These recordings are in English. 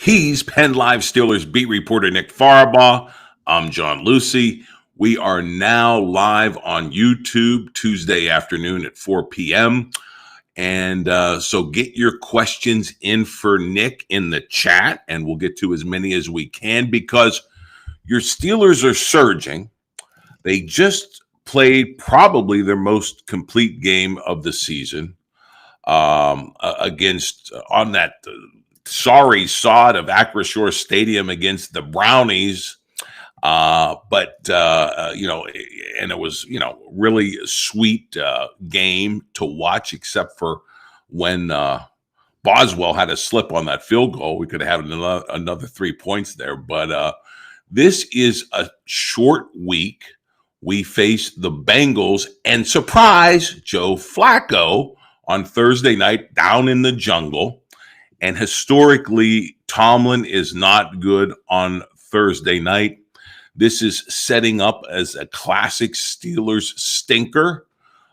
He's Penn Live Steelers beat reporter Nick Farabaugh. I'm John Luciew. We are now live on YouTube Tuesday afternoon at 4 p.m. And so get your questions in for Nick in the chat, and we'll get to as many as we can because your Steelers are surging. They just played probably their most complete game of the season against on that sorry sod of Acrisure Stadium against the Brownies. But and it was, really a sweet game to watch, except for when Boswell had a slip on that field goal. We could have had another 3 points there. But this is a short week. We face the Bengals and surprise Joe Flacco on Thursday night down in the jungle. And historically, Tomlin is not good on Thursday night. This is setting up as a classic Steelers stinker.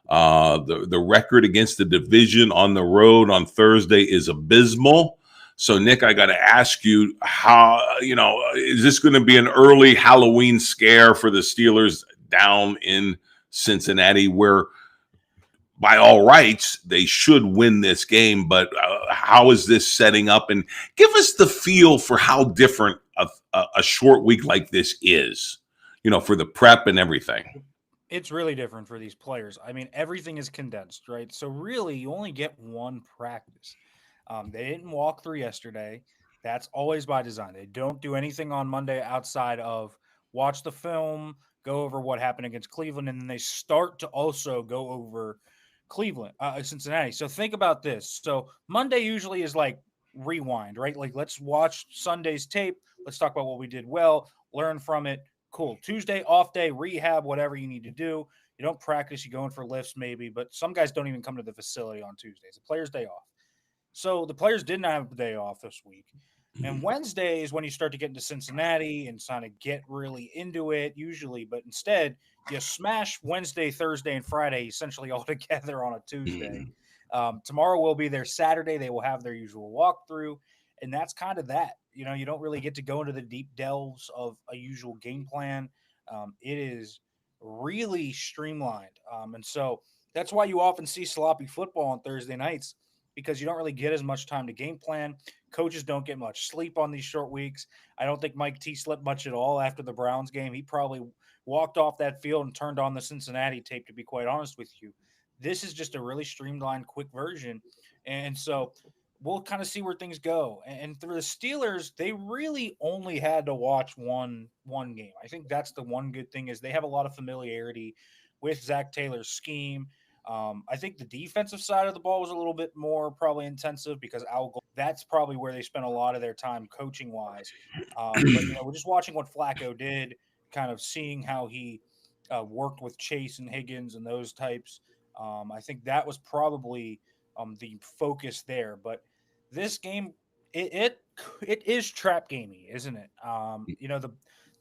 The record against the division on the road on Thursday is abysmal. So, Nick, I got to ask you, how, is this going to be an early Halloween scare for the Steelers down in Cincinnati, where by all rights they should win this game? But how is this setting up? And give us the feel for how different a short week like this is, for the prep and everything. It's really different for these players. I mean, everything is condensed, right? So really, you only get one practice. They didn't walk through yesterday. That's always by design. They don't do anything on Monday outside of watch the film, go over what happened against Cleveland, and then they start to also go over Cincinnati. So think about this. So Monday usually is like rewind, right? Like, let's watch Sunday's tape. Let's talk about what we did well, learn from it. Cool. Tuesday, off day, rehab, whatever you need to do. You don't practice, you go in for lifts maybe, but some guys don't even come to the facility on Tuesdays. The player's day off. So the players didn't have the day off this week. And Wednesday is when you start to get into Cincinnati and kind of get really into it usually. But instead, you smash Wednesday, Thursday, and Friday essentially all together on a Tuesday. Tomorrow will be their Saturday. They will have their usual walkthrough. And that's kind of that. You don't really get to go into the deep delves of a usual game plan. It is really streamlined. And so that's why you often see sloppy football on Thursday nights, because you don't really get as much time to game plan. Coaches don't get much sleep on these short weeks. I don't think Mike T slept much at all after the Browns game. He probably walked off that field and turned on the Cincinnati tape, to be quite honest with you. This is just a really streamlined, quick version. And so we'll kind of see where things go. And for the Steelers, they really only had to watch one game. I think that's the one good thing, is they have a lot of familiarity with Zach Taylor's scheme. I think the defensive side of the ball was a little bit more probably intensive because that's probably where they spent a lot of their time coaching wise. But we're just watching what Flacco did, kind of seeing how he worked with Chase and Higgins and those types. I think that was probably the focus there. But this game, it is trap gamey, isn't it?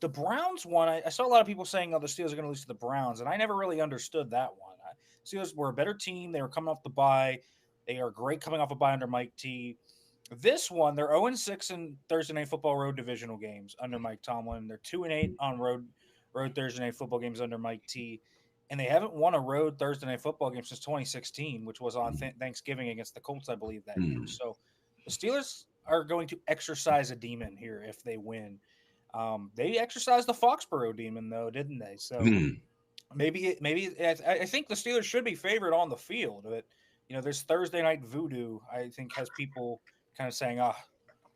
The Browns one, I saw a lot of people saying, "Oh, the Steelers are going to lose to the Browns," and I never really understood that one. Steelers were a better team. They were coming off the bye. They are great coming off a bye under Mike T. This one, they're 0-6 in Thursday Night Football road divisional games under Mike Tomlin. They're 2-8 on road Thursday Night Football games under Mike T. And they haven't won a road Thursday Night Football game since 2016, which was on Thanksgiving against the Colts, I believe, that year. So the Steelers are going to exercise a demon here if they win. They exercised the Foxborough demon, though, didn't they? So maybe I think the Steelers should be favored on the field, but there's Thursday night voodoo. I think has people kind of saying,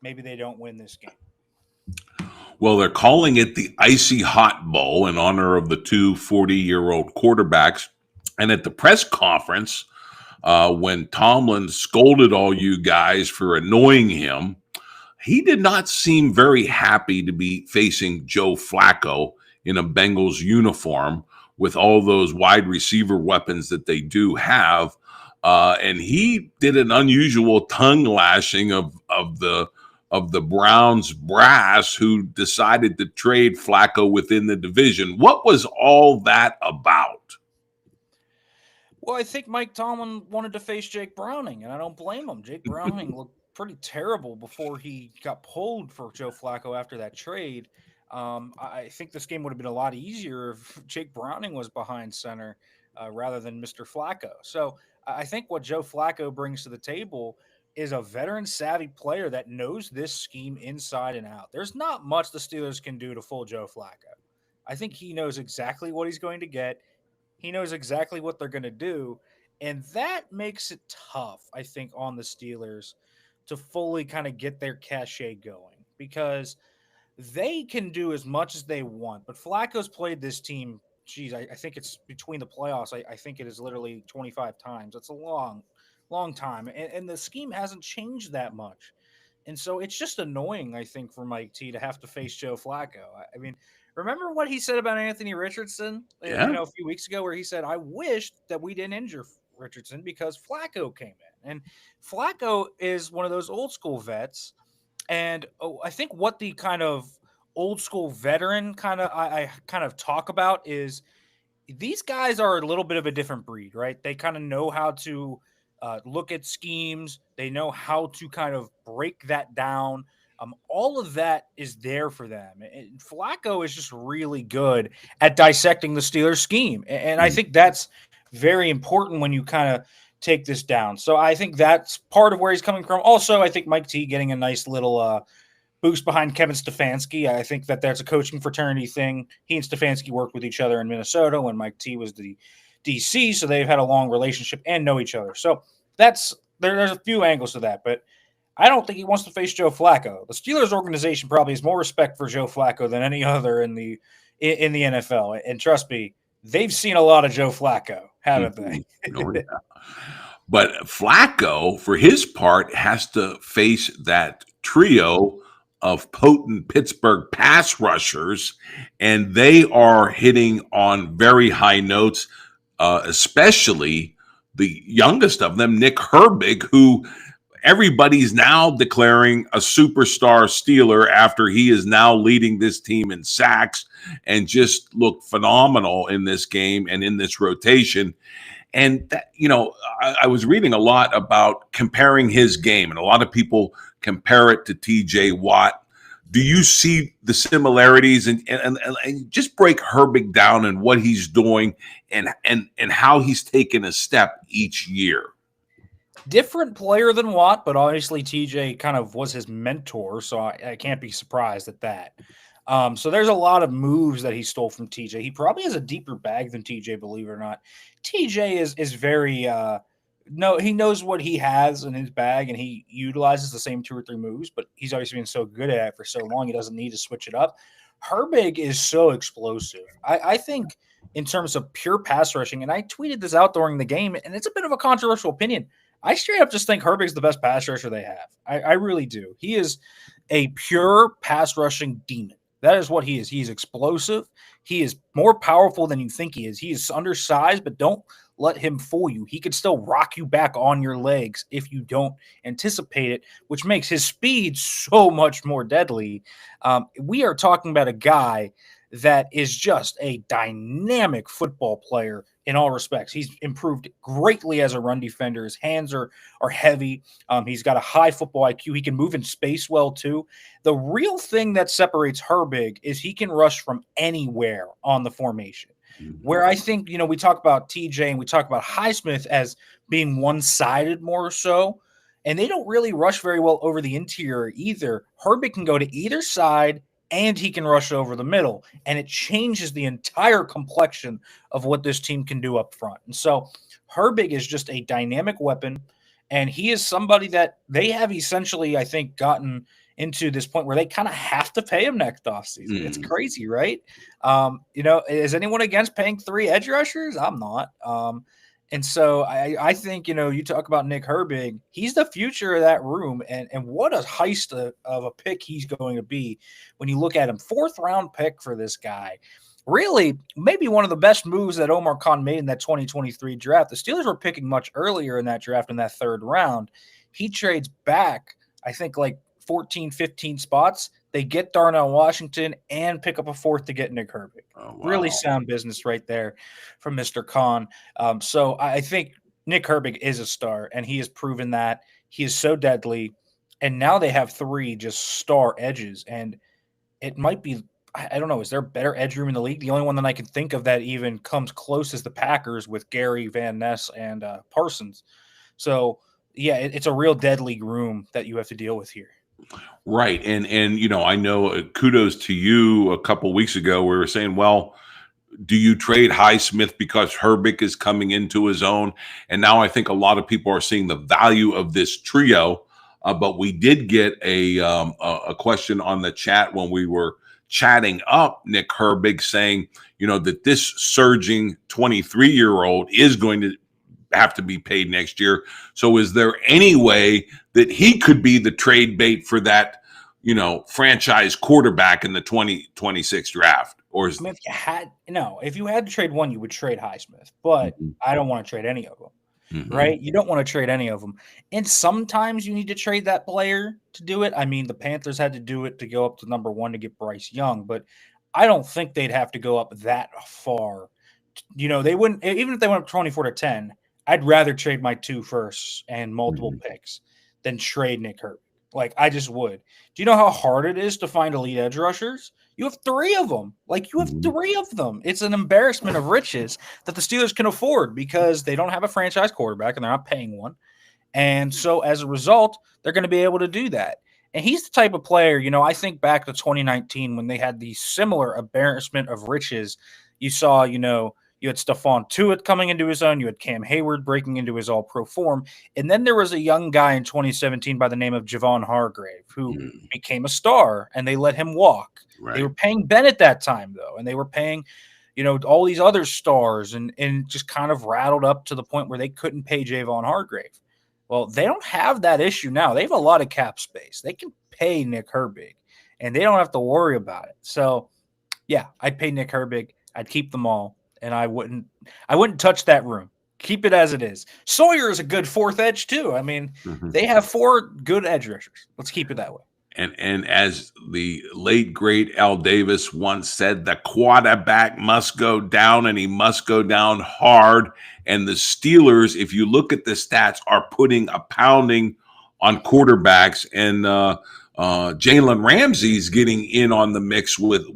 maybe they don't win this game. Well, they're calling it the Icy Hot Bowl in honor of the two 40-year-old quarterbacks. And at the press conference, when Tomlin scolded all you guys for annoying him, he did not seem very happy to be facing Joe Flacco in a Bengals uniform with all those wide receiver weapons that they do have. And he did an unusual tongue lashing of the Browns brass, who decided to trade Flacco within the division. What was all that about? Well, I think Mike Tomlin wanted to face Jake Browning, and I don't blame him. Jake Browning looked pretty terrible before he got pulled for Joe Flacco after that trade. I think this game would have been a lot easier if Jake Browning was behind center rather than Mr. Flacco. So I think what Joe Flacco brings to the table is a veteran savvy player that knows this scheme inside and out. There's not much the Steelers can do to fool Joe Flacco. I think he knows exactly what he's going to get. He knows exactly what they're going to do. And that makes it tough, I think, on the Steelers to fully kind of get their cachet going because they can do as much as they want. But Flacco's played this team, geez, I think it's between the playoffs. I think it is literally 25 times. That's a long time. And the scheme hasn't changed that much. And so it's just annoying, I think, for Mike T to have to face Joe Flacco. I mean, remember what he said about Anthony Richardson, Yeah. a few weeks ago, where he said, I wished that we didn't injure Richardson because Flacco came in. And Flacco is one of those old school vets. And I think what the kind of old school veteran I kind of talk about is these guys are a little bit of a different breed, right? They kind of know how to look at schemes. They know how to kind of break that down. All of that is there for them. And Flacco is just really good at dissecting the Steelers scheme. And I think that's very important when you kind of take this down. So I think that's part of where he's coming from. Also, I think Mike T getting a nice little boost behind Kevin Stefanski. I think that that's a coaching fraternity thing. He and Stefanski worked with each other in Minnesota when Mike T was the DC, so they've had a long relationship and know each other. So there's a few angles to that, but I don't think he wants to face Joe Flacco. The Steelers organization probably has more respect for Joe Flacco than any other in the NFL. And trust me, they've seen a lot of Joe Flacco, haven't they? Oh, yeah. But Flacco, for his part, has to face that trio of potent Pittsburgh pass rushers, and they are hitting on very high notes, especially the youngest of them, Nick Herbig, who everybody's now declaring a superstar Steeler after he is now leading this team in sacks and just looked phenomenal in this game and in this rotation. And that, I was reading a lot about comparing his game, and a lot of people compare it to TJ Watt. Do you see the similarities and just break Herbig down and what he's doing and how he's taken a step each year? Different player than Watt, but obviously TJ kind of was his mentor, so I can't be surprised at that. So there's a lot of moves that he stole from TJ. He probably has a deeper bag than TJ, believe it or not. TJ is very he knows what he has in his bag, and he utilizes the same 2 or 3 moves, but he's obviously been so good at it for so long, he doesn't need to switch it up. Herbig is so explosive. I think in terms of pure pass rushing, and I tweeted this out during the game, and it's a bit of a controversial opinion. I straight up just think Herbig's the best pass rusher they have. I really do. He is a pure pass rushing demon. That is what he is. He's explosive. He is more powerful than you think he is. He is undersized, but don't let him fool you. He could still rock you back on your legs if you don't anticipate it, which makes his speed so much more deadly. We are talking about a guy that is just a dynamic football player in all respects. He's improved greatly as a run defender. His hands are heavy. He's got a high football IQ. He can move in space well, too. The real thing that separates Herbig is he can rush from anywhere on the formation. Where I think, we talk about TJ and we talk about Highsmith as being one-sided more so, and they don't really rush very well over the interior either. Herbig can go to either side, and he can rush over the middle, and it changes the entire complexion of what this team can do up front. And so Herbig is just a dynamic weapon, and he is somebody that they have essentially, I think, gotten into this point where they kind of have to pay him next offseason. It's crazy, right? Is anyone against paying 3 edge rushers? I'm not. And so I think, you talk about Nick Herbig, he's the future of that room. And what a heist of a pick he's going to be when you look at him. 4th round pick for this guy. Really, maybe one of the best moves that Omar Khan made in that 2023 draft. The Steelers were picking much earlier in that draft in that 3rd round. He trades back, I think, like 14, 15 spots. They get Darnell Washington and pick up a 4th to get Nick Herbig. Oh, wow. Really sound business right there from Mr. Khan. So I think Nick Herbig is a star, and he has proven that. He is so deadly. And now they have 3 just star edges, and it might be I don't know, is there a better edge room in the league? The only one that I can think of that even comes close is the Packers with Gary, Van Ness, and Parsons. So, yeah, it's a real dead league room that you have to deal with here. Right. And I know kudos to you a couple weeks ago. We were saying, well, do you trade Highsmith because Herbig is coming into his own? And now I think a lot of people are seeing the value of this trio. But we did get a question on the chat when we were chatting up Nick Herbig, saying, that this surging 23-year-old is going to have to be paid next year. So is there any way that he could be the trade bait for that, franchise quarterback in the 2026 draft? Or is if you had to trade one, you would trade Highsmith, but Mhm. I don't want to trade any of them. Mhm. Right? You don't want to trade any of them. And sometimes you need to trade that player to do it. I mean, the Panthers had to do it to go up to number 1 to get Bryce Young, but I don't think they'd have to go up that far. They wouldn't, even if they went up 24-10, I'd rather trade my 2 firsts and multiple Mhm. picks than trade Nick Herbig. Like, I just would. Do you know how hard it is to find elite edge rushers? You have 3 of them. Like, you have Mhm. 3 of them. It's an embarrassment of riches that the Steelers can afford because they don't have a franchise quarterback and they're not paying one. And so as a result, they're going to be able to do that. And he's the type of player, I think back to 2019 when they had the similar embarrassment of riches. You saw, you had Stephon Tuitt coming into his own. You had Cam Hayward breaking into his all-pro form. And then there was a young guy in 2017 by the name of Javon Hargrave who Mhm. became a star, and they let him walk. They Right. were paying Ben at that time, though, and they were paying, all these other stars and just kind of rattled up to the point where they couldn't pay Javon Hargrave. Well, they don't have that issue now. They have a lot of cap space. They can pay Nick Herbig, and they don't have to worry about it. So, yeah, I'd pay Nick Herbig. I'd keep them all, and I wouldn't touch that room. Keep it as it is. Sawyer is a good 4th edge too. I mean, Mhm. they have 4 good edge rushers. Let's keep it that way. And as the late great Al Davis once said, the quarterback must go down, and he must go down hard. And the Steelers, if you look at the stats, are putting a pounding on quarterbacks. And Jalen Ramsey's getting in on the mix with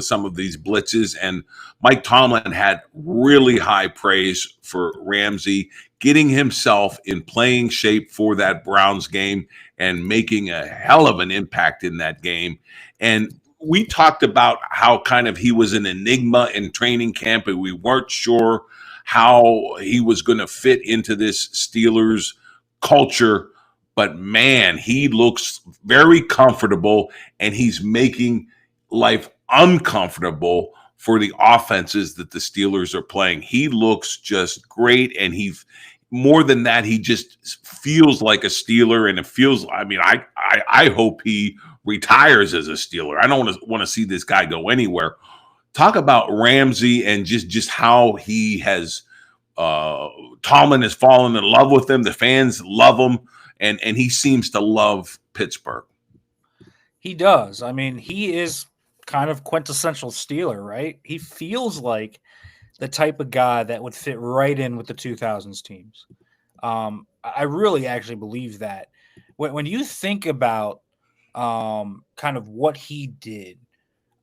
some of these blitzes. And Mike Tomlin had really high praise for Ramsey getting himself in playing shape for that Browns game and making a hell of an impact in that game. And we talked about how kind of he was an enigma in training camp, and we weren't sure how he was going to fit into this Steelers culture. But man, he looks very comfortable, and he's making life uncomfortable for the offenses that the Steelers are playing. He looks just great, and more than that, he just feels like a Steeler, and it feels. I mean, I hope he retires as a Steeler. I don't want to see this guy go anywhere. Talk about Ramsey and just how he has. Tomlin has fallen in love with him. The fans love him, and he seems to love Pittsburgh. He does. I mean, he is kind of quintessential Steeler, right? He feels like the type of guy that would fit right in with the 2000s teams. I really actually believe that. When you think about kind of what he did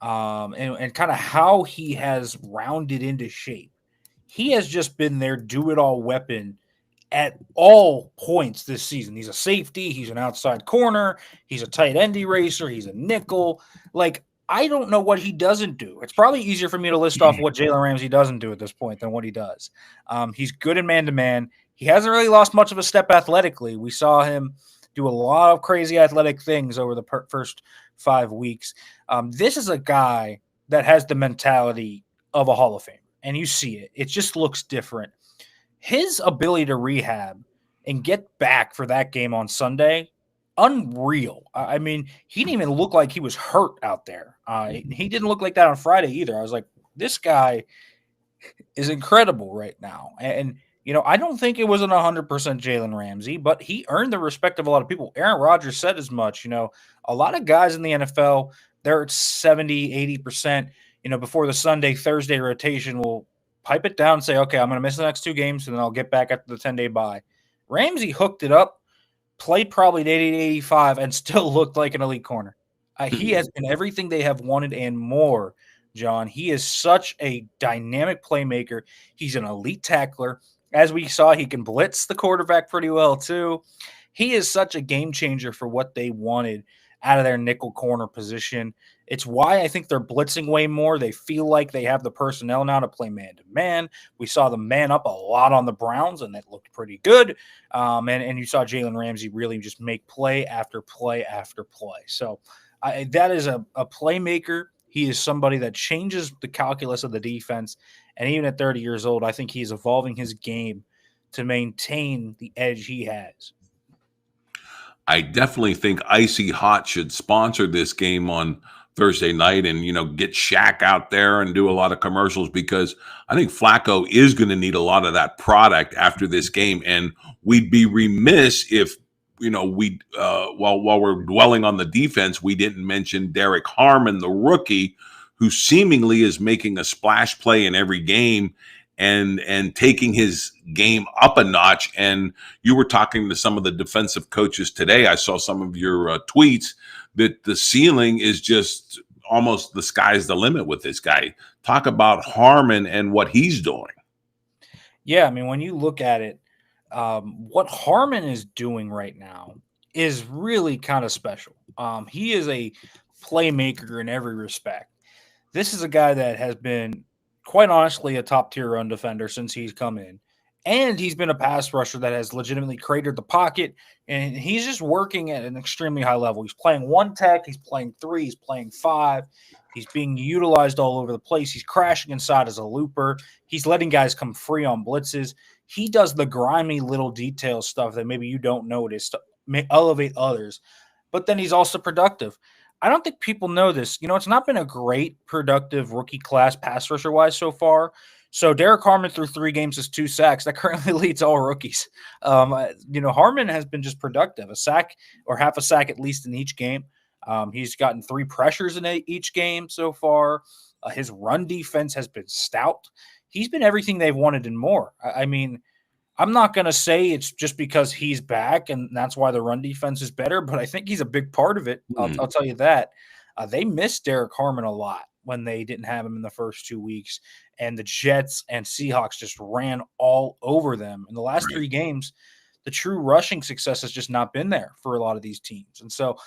and kind of how he has rounded into shape, he has just been their do-it-all weapon at all points this season. He's a safety. He's an outside corner. He's a tight end eraser. He's a nickel. Like, I don't know what he doesn't do. It's probably easier for me to list off what Jalen Ramsey doesn't do at this point than what he does. He's good in man-to-man. He hasn't really lost much of a step athletically. We saw him do a lot of crazy athletic things over the first 5 weeks. This is a guy that has the mentality of a Hall of Famer, and you see it. It just looks different. His ability to rehab and get back for that game on Sunday, unreal. I mean, he didn't even look like he was hurt out there. He didn't look like that on Friday either. I was like, this guy is incredible right now. And I don't think it was an 100% Jalen Ramsey, but he earned the respect of a lot of people. Aaron Rodgers said as much. A lot of guys in the NFL, they're at 70, 80%, before the Sunday, Thursday rotation will pipe it down and say, okay, I'm going to miss the next 2 games, and then I'll get back after the 10-day bye. Ramsey hooked it up played probably at 80 to 85 and still looked like an elite corner. He Hmm. has been everything they have wanted and more, John. He is such a dynamic playmaker. He's an elite tackler. As we saw, he can blitz the quarterback pretty well, too. He is such a game changer for what they wanted out of their nickel corner position. It's why I think they're blitzing way more. They feel like they have the personnel now to play man to man. We saw them man up a lot on the Browns, and that looked pretty good. And you saw Jalen Ramsey really just make play after play after play. So that is a playmaker. He is somebody that changes the calculus of the defense. And even at 30 years old, I think he's evolving his game to maintain the edge he has. I definitely think Icy Hot should sponsor this game on Thursday night and, get Shaq out there and do a lot of commercials, because I think Flacco is going to need a lot of that product after this game. And we'd be remiss if, while we're dwelling on the defense, we didn't mention Derek Harmon, the rookie, who seemingly is making a splash play in every game and taking his game up a notch. And you were talking to some of the defensive coaches today. I saw some of your tweets that the ceiling is just almost the sky's the limit with this guy. Talk about Harmon and what he's doing. Yeah, I mean, when you look at it, what Harmon is doing right now is really kind of special. He is a playmaker in every respect. This is a guy that has been, quite honestly, a top tier run defender since he's come in. And he's been a pass rusher that has legitimately cratered the pocket. And he's just working at an extremely high level. He's playing one tech, he's playing three, he's playing five. He's being utilized all over the place. He's crashing inside as a looper. He's letting guys come free on blitzes. He does the grimy little detail stuff that maybe you don't notice to elevate others. But then he's also productive. I don't think people know this. It's not been a great productive rookie class pass rusher wise so far. So Derek Harmon through 3 games is 2 sacks. That currently leads all rookies. Harmon has been just productive, a sack or half a sack at least in each game. He's gotten 3 pressures in each game so far. His run defense has been stout. He's been everything they've wanted and more. I mean, I'm not going to say it's just because he's back and that's why the run defense is better, but I think he's a big part of it. I'll tell you that. They missed Derek Harmon a lot when they didn't have him in the first 2 weeks, and the Jets and Seahawks just ran all over them. In the last 3 games, the true rushing success has just not been there for a lot of these teams. And so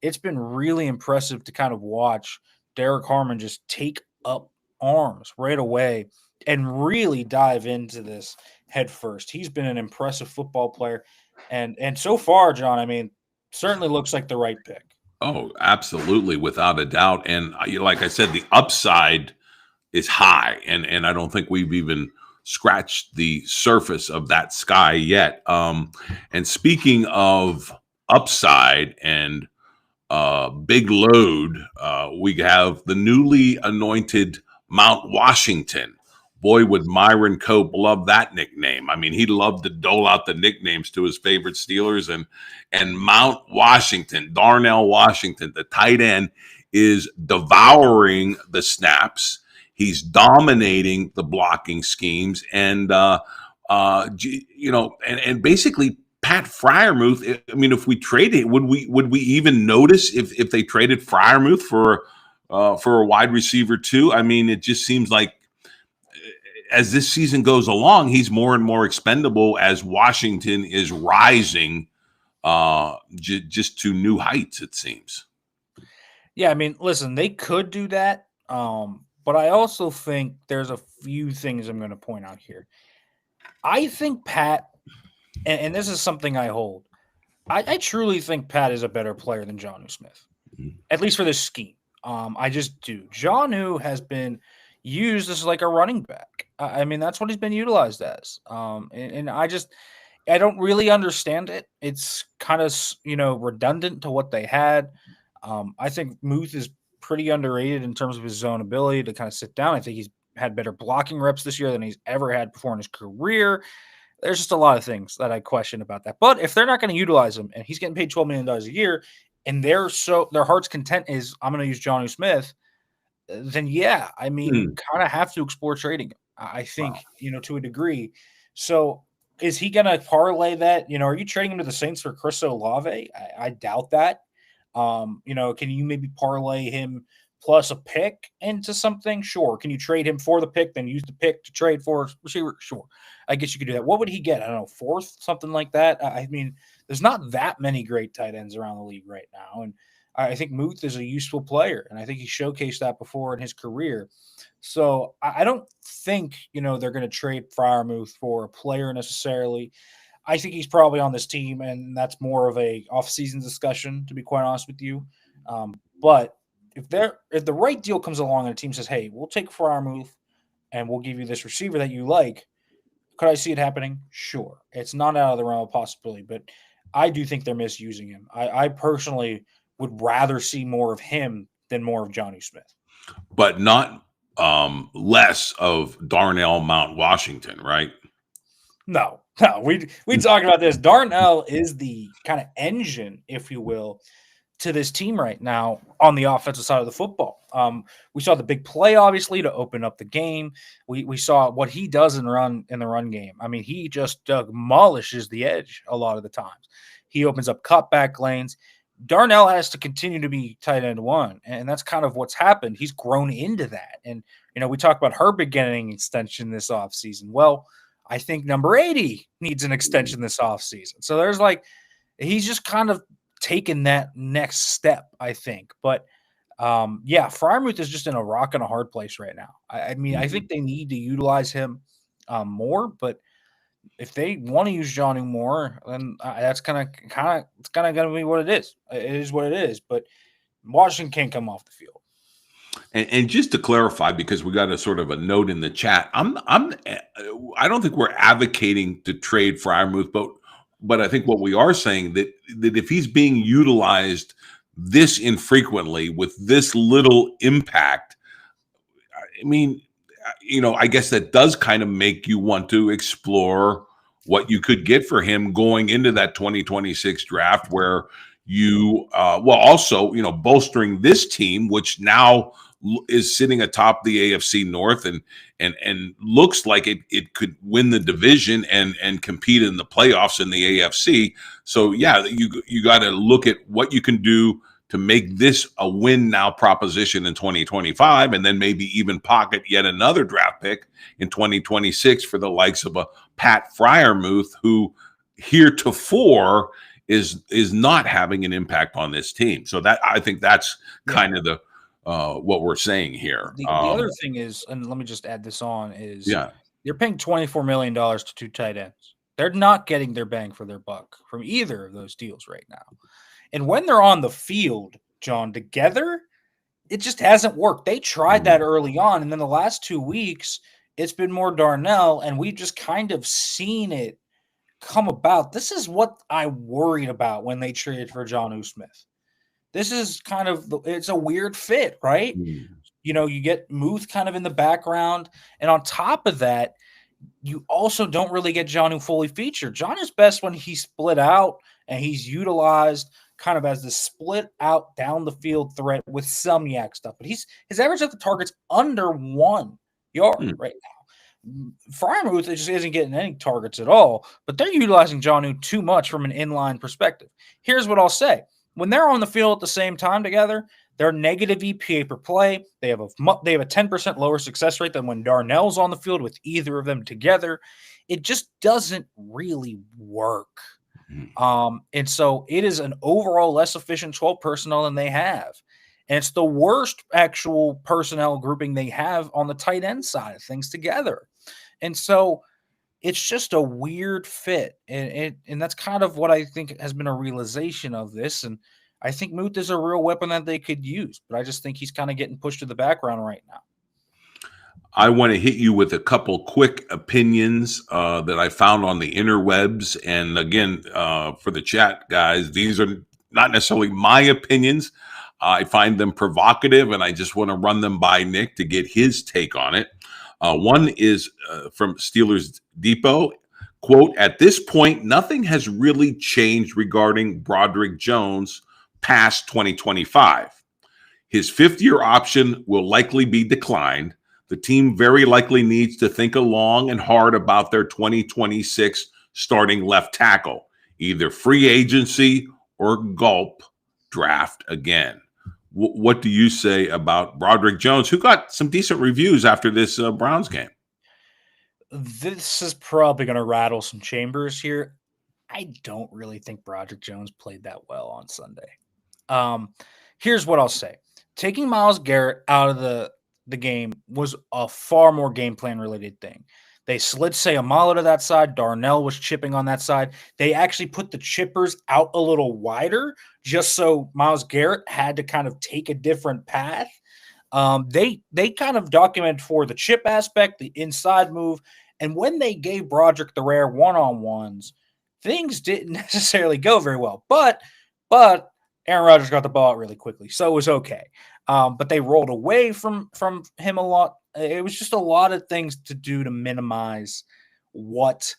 it's been really impressive to kind of watch Derek Harmon just take up arms right away and really dive into this head first. He's been an impressive football player. And so far, John, I mean, certainly looks like the right pick. Oh, absolutely, without a doubt. And like I said, the upside is high, and I don't think we've even scratched the surface of that sky yet. And speaking of upside and big load, we have the newly anointed Mount Washington. Boy, would Myron Cope love that nickname. I mean, he loved to dole out the nicknames to his favorite Steelers. And Mount Washington, Darnell Washington, the tight end, is devouring the snaps. He's dominating the blocking schemes. And, and basically Pat Freiermuth, I mean, if we traded, would we even notice if they traded Freiermuth for a wide receiver too? I mean, it just seems like as this season goes along, he's more and more expendable as Washington is rising just to new heights, it seems. Yeah, I mean, listen, they could do that. But I also think there's a few things I'm going to point out here. I think Pat, and this is something I hold, I truly think Pat is a better player than Jonnu Smith, at least for this scheme. I just do. Jonnu has been used as like a running back. I mean, that's what he's been utilized as. And I don't really understand it. It's kind of, redundant to what they had. I think Muth is pretty underrated in terms of his zone ability to kind of sit down. I think he's had better blocking reps this year than he's ever had before in his career. There's just a lot of things that I question about that. But if they're not going to utilize him and he's getting paid $12 million a year and their heart's content is I'm going to use Jonnu Smith, then yeah, I mean, you kind of have to explore trading him. I think, to a degree. So is he going to parlay that? Are you trading him to the Saints for Chris Olave? I doubt that. Can you maybe parlay him plus a pick into something? Sure. Can you trade him for the pick, then use the pick to trade for a receiver? Sure. I guess you could do that. What would he get? I don't know, fourth, something like that. I mean, there's not that many great tight ends around the league right now. And I think Muth is a useful player, and I think he showcased that before in his career. So I don't think, they're going to trade Freiermuth for a player necessarily. I think he's probably on this team, and that's more of a off-season discussion, to be quite honest with you. But if the right deal comes along and a team says, hey, we'll take Freiermuth and we'll give you this receiver that you like, could I see it happening? Sure. It's not out of the realm of possibility, but I do think they're misusing him. I personally would rather see more of him than more of Jonnu Smith. But not less of Darnell Mount Washington, right? No. We talked about this. Darnell is the kind of engine, if you will, to this team right now on the offensive side of the football. We saw the big play, obviously, to open up the game. We saw what he does in the run game. I mean, he just demolishes the edge a lot of the times. He opens up cutback lanes. Darnell has to continue to be tight end one, and that's kind of what's happened. He's grown into that. And, we talk about Herbig getting an extension this offseason. Well, I think number 80 needs an extension this offseason. So he's just kind of taken that next step, I think. But, Freiermuth is just in a rock and a hard place right now. I mean, I think they need to utilize him more, but if they want to use Jonnu more, then that's kind of going to be what it is. It is what it is. But Washington can't come off the field. And just to clarify, because we got a sort of a note in the chat, I don't think we're advocating to trade Freiermuth, but I think what we are saying that if he's being utilized this infrequently with this little impact, I mean, I guess that does kind of make you want to explore what you could get for him going into that 2026 draft, where you, also, bolstering this team, which now is sitting atop the AFC North and looks like it could win the division and compete in the playoffs in the AFC. So yeah, you got to look at what you can do to make this a win now proposition in 2025, and then maybe even pocket yet another draft pick in 2026 for the likes of a Pat Freiermuth, who heretofore is not having an impact on this team. So that, I think that's kind of the what we're saying here. The other thing is, and let me just add this on, is you're paying $24 million to two tight ends. They're not getting their bang for their buck from either of those deals right now. And when they're on the field, John, together, it just hasn't worked. They tried that early on, and then the last 2 weeks, it's been more Darnell, and we've just kind of seen it come about. This is what I worried about when they traded for Jonnu Smith. This is kind of – it's a weird fit, right? You get Muth kind of in the background, and on top of that, you also don't really get Jonnu fully featured. Jonnu's best when he's split out and he's utilized – kind of as the split out down the field threat with some yak stuff. But his average at the target's under 1 yard right now. Freiermuth just isn't getting any targets at all, but they're utilizing Jonnu too much from an inline perspective. Here's what I'll say. When they're on the field at the same time together, they're negative EPA per play. They have a 10% lower success rate than when Darnell's on the field with either of them together. It just doesn't really work. And so it is an overall less efficient 12 personnel than they have. And it's the worst actual personnel grouping they have on the tight end side of things together. And so it's just a weird fit. And that's kind of what I think has been a realization of this. And I think Muth is a real weapon that they could use, but I just think he's kind of getting pushed to the background right now. I want to hit you with a couple quick opinions that I found on the interwebs. And again, for the chat guys, these are not necessarily my opinions. I find them provocative, and I just want to run them by Nick to get his take on it. One is from Steelers Depot. Quote, at this point, nothing has really changed regarding Broderick Jones past 2025. His fifth-year option will likely be declined. The team very likely needs to think long and hard about their 2026 starting left tackle, either free agency or gulp draft again. What do you say about Broderick Jones, who got some decent reviews after this Browns game? This is probably going to rattle some chambers here. I don't really think Broderick Jones played that well on Sunday. Here's what I'll say. Taking Myles Garrett out of the game was a far more game plan related thing. They slid Sayamalo to that side. Darnell was chipping on that side. They actually put the chippers out a little wider just so Myles Garrett had to kind of take a different path. They kind of documented for the chip aspect, the inside move, and when they gave Broderick the rare one-on-ones, things didn't necessarily go very well. But Aaron Rodgers got the ball out really quickly, so it was okay. But they rolled away from him a lot. It was just a lot of things to do to minimize what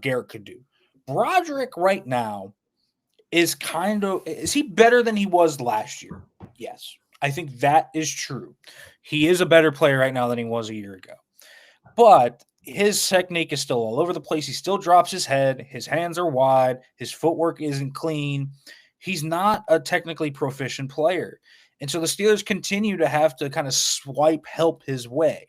Garrett could do. Broderick right now is he better than he was last year? Yes, I think that is true. He is a better player right now than he was a year ago. But his technique is still all over the place. He still drops his head. His hands are wide. His footwork isn't clean. He's not a technically proficient player. And so the Steelers continue to have to kind of swipe help his way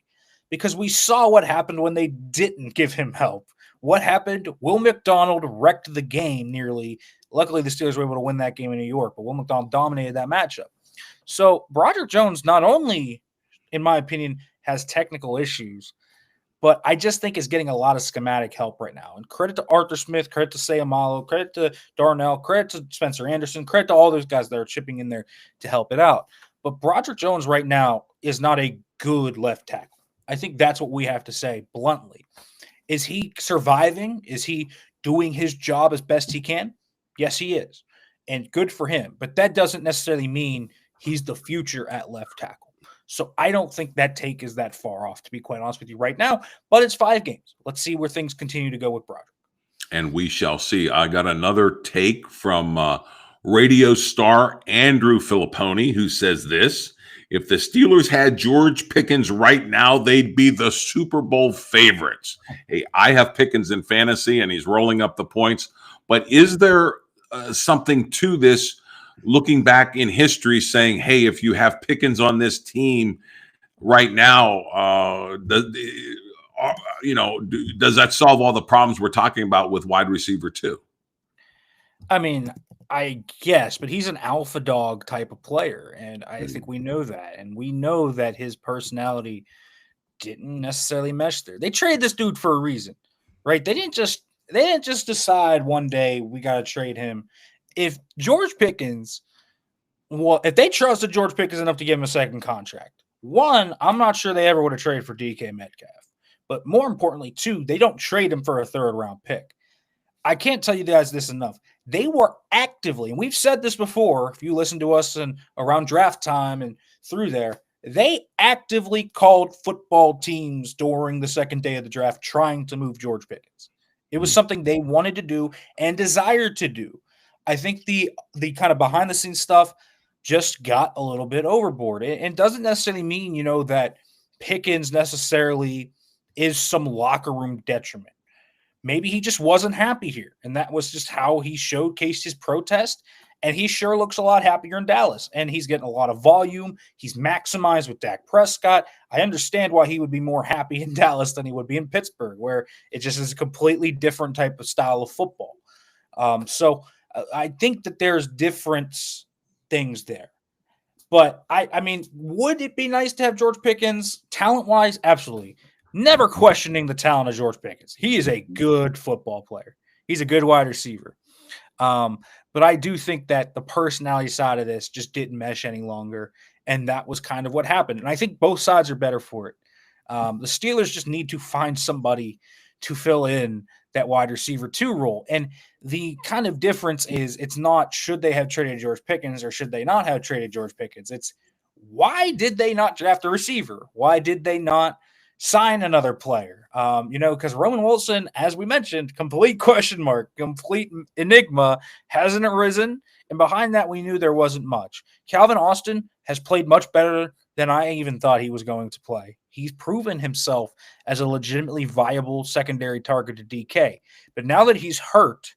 because we saw what happened when they didn't give him help. What happened? Will McDonald wrecked the game nearly. Luckily, the Steelers were able to win that game in New York, but Will McDonald dominated that matchup. So Broderick Jones not only, in my opinion, has technical issues, but I just think is getting a lot of schematic help right now. And credit to Arthur Smith, credit to Sayamalo, credit to Darnell, credit to Spencer Anderson, credit to all those guys that are chipping in there to help it out. But Broderick Jones right now is not a good left tackle. I think that's what we have to say bluntly. Is he surviving? Is he doing his job as best he can? Yes, he is. And good for him. But that doesn't necessarily mean he's the future at left tackle. So I don't think that take is that far off, to be quite honest with you right now. But it's 5 games. Let's see where things continue to go with Broderick. And we shall see. I got another take from radio star Andrew Filipponi, who says this: if the Steelers had George Pickens right now, they'd be the Super Bowl favorites. Hey, I have Pickens in fantasy, and he's rolling up the points. But is there something to this? Looking back in history, saying, hey, if you have Pickens on this team right now, does that solve all the problems we're talking about with wide receiver 2? I mean, I guess, but he's an alpha dog type of player, and I think we know that. And we know that his personality didn't necessarily mesh there. They traded this dude for a reason, right? They didn't just decide one day we got to trade him. If George Pickens, if they trusted George Pickens enough to give him a second contract, one, I'm not sure they ever would have traded for DK Metcalf. But more importantly, two, they don't trade him for a 3rd-round pick. I can't tell you guys this enough. They were actively, and we've said this before, if you listen to us around draft time and through there, they actively called football teams during the second day of the draft trying to move George Pickens. It was something they wanted to do and desired to do. I think the kind of behind the scenes stuff just got a little bit overboard. It doesn't necessarily mean, that Pickens necessarily is some locker room detriment. Maybe he just wasn't happy here, and that was just how he showcased his protest, and he sure looks a lot happier in Dallas, and he's getting a lot of volume. He's maximized with Dak Prescott. I understand why he would be more happy in Dallas than he would be in Pittsburgh, where it just is a completely different type of style of football. So I think that there's different things there. But, I mean, would it be nice to have George Pickens talent-wise? Absolutely. Never questioning the talent of George Pickens. He is a good football player. He's a good wide receiver. But I do think that the personality side of this just didn't mesh any longer, and that was kind of what happened. And I think both sides are better for it. The Steelers just need to find somebody to fill in that wide receiver 2 role. And the kind of difference is it's not should they have traded George Pickens or should they not have traded George Pickens. It's why did they not draft a receiver? Why did they not sign another player? Because Roman Wilson, as we mentioned, complete question mark, complete enigma, hasn't arisen. And behind that, we knew there wasn't much. Calvin Austin has played much better than I even thought he was going to play. He's proven himself as a legitimately viable secondary target to DK. But now that he's hurt,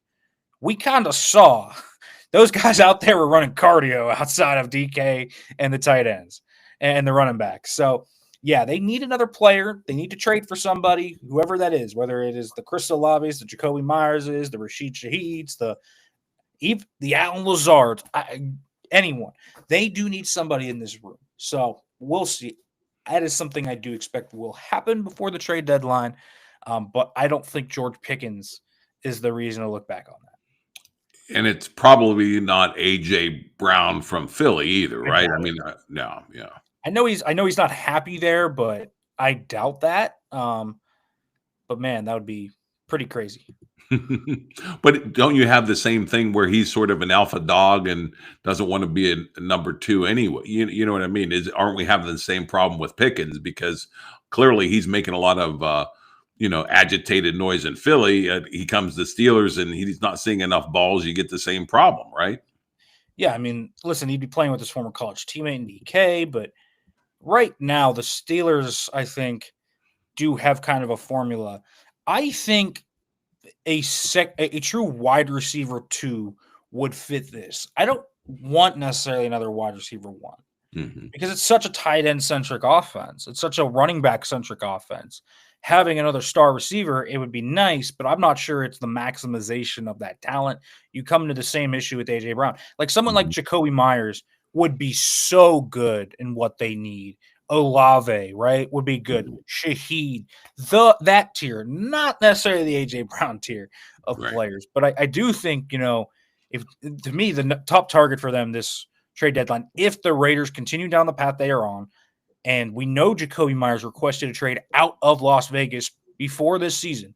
we kind of saw those guys out there were running cardio outside of DK and the tight ends and the running backs. So, yeah, they need another player. They need to trade for somebody, whoever that is, whether it is the Chris Olaves, the Jacoby Myers is, the Rashid Shaheeds, the Alan Lazard, anyone. They do need somebody in this room. So we'll see. That is something I do expect will happen before the trade deadline. But I don't think George Pickens is the reason to look back on that. And it's probably not A.J. Brown from Philly either, right? Exactly. I mean, no, yeah. I know he's not happy there, but I doubt that. But man, that would be pretty crazy. But don't you have the same thing where he's sort of an alpha dog and doesn't want to be a number two anyway? You know what I mean? Aren't we having the same problem with Pickens? Because clearly he's making a lot of agitated noise in Philly. He comes to Steelers and he's not seeing enough balls. You get the same problem, right? Yeah, I mean, listen, he'd be playing with his former college teammate in DK, but right now the Steelers, I think, do have kind of a formula. I think a true wide receiver 2 would fit this. I don't want necessarily another wide receiver 1 because it's such a tight end centric offense. It's such a running back centric offense. Having another star receiver, it would be nice, but I'm not sure it's the maximization of that talent. You come into the same issue with A.J. Brown. Like someone like Jacoby Myers would be so good in what they need. Olave, right, would be good. Shaheed, that tier, not necessarily the A.J. Brown tier of players. But I do think, if to me, the top target for them this trade deadline, if the Raiders continue down the path they are on, and we know Jacoby Myers requested a trade out of Las Vegas before this season,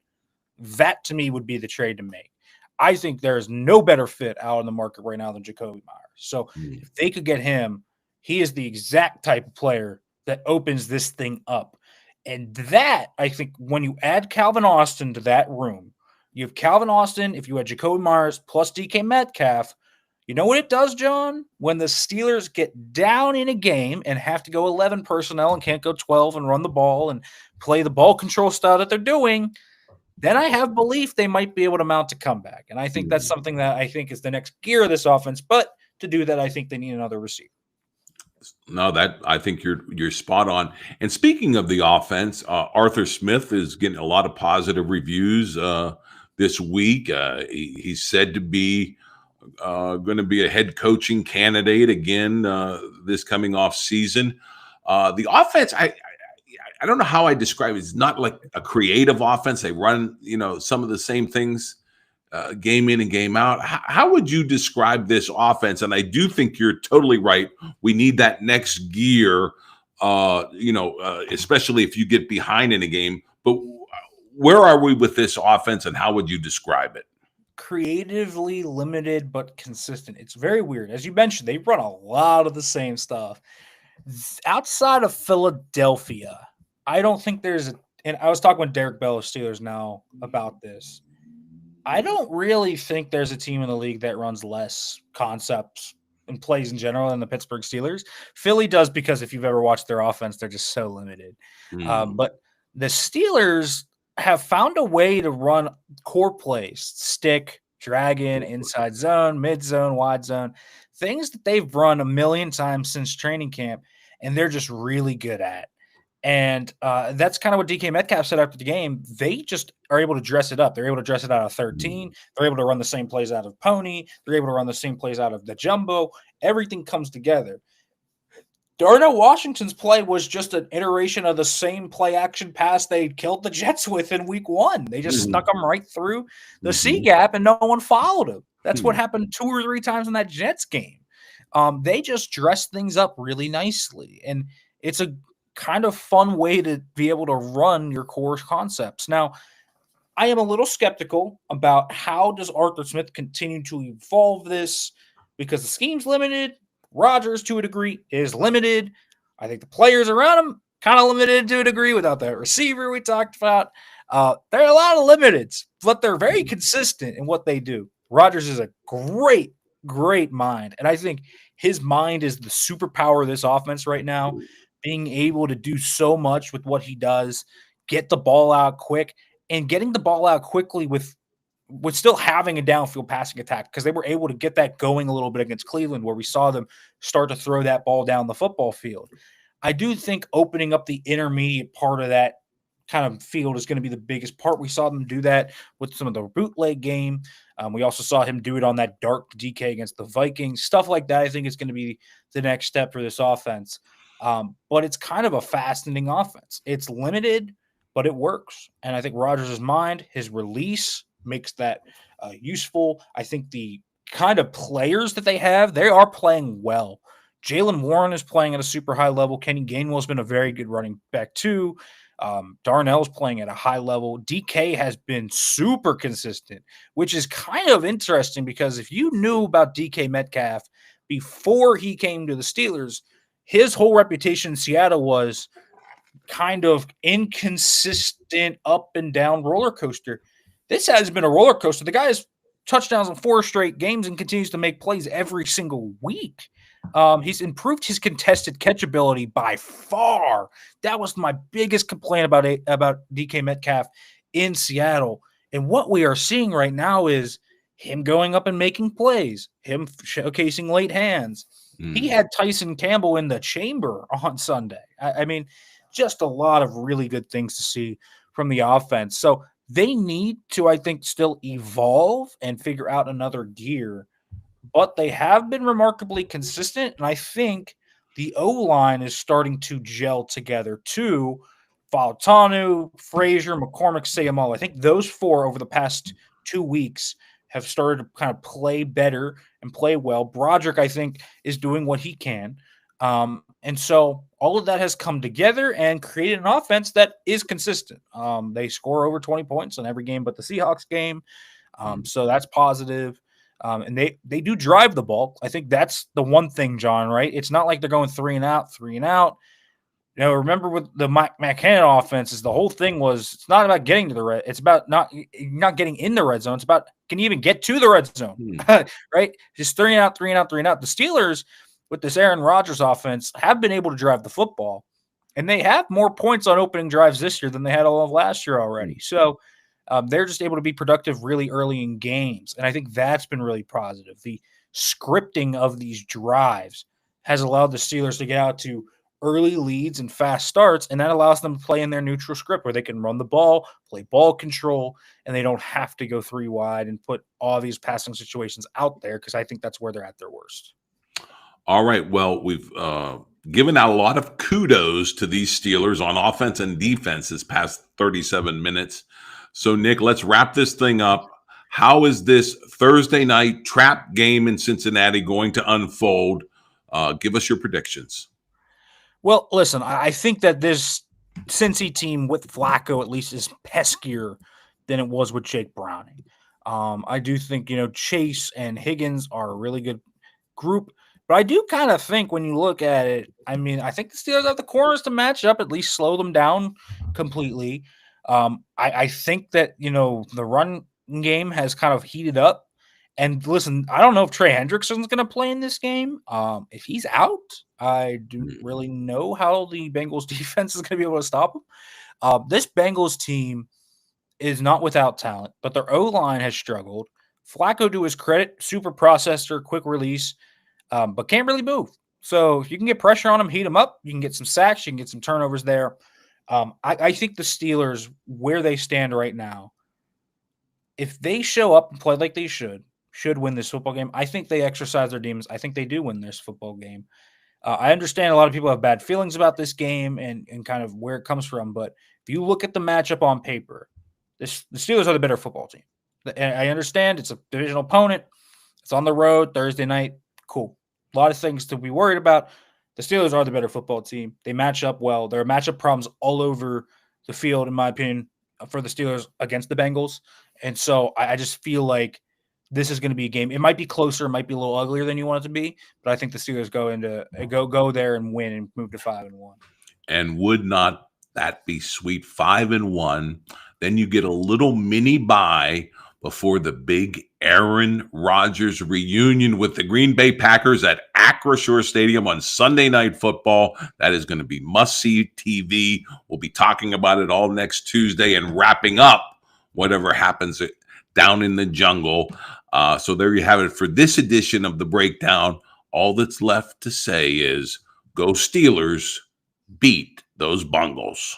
that to me would be the trade to make. I think there is no better fit out in the market right now than Jacoby Myers. So if they could get him, he is the exact type of player that opens this thing up. And that, I think, when you add Calvin Austin to that room, you have Calvin Austin, if you add Jacoby Myers plus DK Metcalf, you know what it does, John? When the Steelers get down in a game and have to go 11 personnel and can't go 12 and run the ball and play the ball control style that they're doing, then I have belief they might be able to mount a comeback. And I think that's something that I think is the next gear of this offense. But to do that, I think they need another receiver. No, that I think you're spot on. And speaking of the offense, Arthur Smith is getting a lot of positive reviews this week. He's said to be going to be a head coaching candidate again this coming off season. The offense, I don't know how I describe it. It's not like a creative offense. They run, some of the same things game in and game out. How would you describe this offense? And I do think you're totally right. We need that next gear, especially if you get behind in a game. But where are we with this offense, and how would you describe it? Creatively limited but consistent. It's very weird. As you mentioned, they run a lot of the same stuff. Outside of Philadelphia, I don't think and I was talking with Derek Bell of Steelers Now about this. I don't really think there's a team in the league that runs less concepts and plays in general than the Pittsburgh Steelers. Philly does, because if you've ever watched their offense, they're just so limited. But the Steelers have found a way to run core plays, stick, dragon, inside zone, mid zone, wide zone, things that they've run a million times since training camp, and they're just really good at. And that's kind of what DK Metcalf said after the game. They just are able to dress it up. They're able to dress it out of 13. They're able to run the same plays out of Pony. They're able to run the same plays out of the Jumbo. Everything comes together. Darnell Washington's play was just an iteration of the same play action pass they killed the Jets with in week 1. They just snuck them right through the C gap and no one followed him. That's what happened 2 or 3 times in that Jets game. They just dressed things up really nicely. And it's a kind of fun way to be able to run your core concepts. Now, I am a little skeptical about how does Arthur Smith continue to evolve this, because the scheme's limited. Rodgers, to a degree, is limited. I think the players around him kind of limited to a degree without that receiver we talked about. There are a lot of limiteds, but they're very consistent in what they do. Rodgers is a great, great mind, and I think his mind is the superpower of this offense right now, being able to do so much with what he does, get the ball out quick, and getting the ball out quickly with still having a downfield passing attack, because they were able to get that going a little bit against Cleveland, where we saw them start to throw that ball down the football field. I do think opening up the intermediate part of that kind of field is going to be the biggest part. We saw them do that with some of the bootleg game. We also saw him do it on that dark DK against the Vikings. Stuff like that, I think, is going to be the next step for this offense. But it's kind of a fascinating offense. It's limited, but it works. And I think Rodgers' mind, his release makes that useful. I think the kind of players that they have, they are playing well. Jalen Warren is playing at a super high level. Kenny Gainwell has been a very good running back too. Darnell's playing at a high level. DK has been super consistent, which is kind of interesting, because if you knew about DK Metcalf before he came to the Steelers, his whole reputation in Seattle was kind of inconsistent, up and down roller coaster. This has been a roller coaster. The guy has touchdowns in 4 straight games and continues to make plays every single week. He's improved his contested catch ability by far. That was my biggest complaint about DK Metcalf in Seattle. And what we are seeing right now is him going up and making plays, him showcasing late hands. He had Tyson Campbell in the chamber on Sunday. I mean, just a lot of really good things to see from the offense. So they need to, I think, still evolve and figure out another gear. But they have been remarkably consistent, and I think the O-line is starting to gel together too. Fautanu, Frazier, McCormick, Sayamalo. I think those 4 over the past 2 weeks have started to kind of play better and play well. Broderick, I think, is doing what he can. And so all of that has come together and created an offense that is consistent. They score over 20 points in every game but the Seahawks game. So that's positive. And they do drive the ball. I think that's the one thing, John, right? It's not like they're going 3 and out. You know, remember with the McCann offenses, the whole thing was, it's not about getting to the red. It's about not getting in the red zone. It's about, can you even get to the red zone, right? Just 3 and out, 3 and out, 3 and out. The Steelers, with this Aaron Rodgers offense, have been able to drive the football, and they have more points on opening drives this year than they had all of last year already. So they're just able to be productive really early in games, and I think that's been really positive. The scripting of these drives has allowed the Steelers to get out to early leads and fast starts, and that allows them to play in their neutral script where they can run the ball, play ball control, and they don't have to go 3 wide and put all these passing situations out there, because I think that's where they're at their worst. All right. Well, we've given out a lot of kudos to these Steelers on offense and defense this past 37 minutes. So, Nick, let's wrap this thing up. How is this Thursday night trap game in Cincinnati going to unfold? Give us your predictions. Well, listen, I think that this Cincy team with Flacco at least is peskier than it was with Jake Browning. I do think, Chase and Higgins are a really good group. But I do kind of think when you look at it, I mean, I think the Steelers have the corners to match up, at least slow them down completely. I think that, the run game has kind of heated up. And listen, I don't know if Trey Hendrickson's going to play in this game. If he's out, I don't really know how the Bengals defense is going to be able to stop him. This Bengals team is not without talent, but their O-line has struggled. Flacco, to his credit, super processor, quick release. But can't really move. So if you can get pressure on him, heat him up, you can get some sacks, you can get some turnovers there. I think the Steelers, where they stand right now, if they show up and play like they should win this football game. I think they exercise their demons. I think they do win this football game. I understand a lot of people have bad feelings about this game and kind of where it comes from, but if you look at the matchup on paper, the Steelers are the better football team. And I understand it's a divisional opponent. It's on the road Thursday night. Cool. A lot of things to be worried about. The Steelers are the better football team. They match up well. There are matchup problems all over the field, in my opinion, for the Steelers against the Bengals. And so I just feel like this is going to be a game. It might be closer, it might be a little uglier than you want it to be, but I think the Steelers go there and win and move to 5-1. And would not that be sweet? 5-1. Then you get a little mini bye before the big Aaron Rodgers reunion with the Green Bay Packers at Acrisure Stadium on Sunday Night Football. That is going to be must-see TV. We'll be talking about it all next Tuesday and wrapping up whatever happens down in the jungle. So there you have it for this edition of The Breakdown. All that's left to say is go Steelers, beat those Bengals.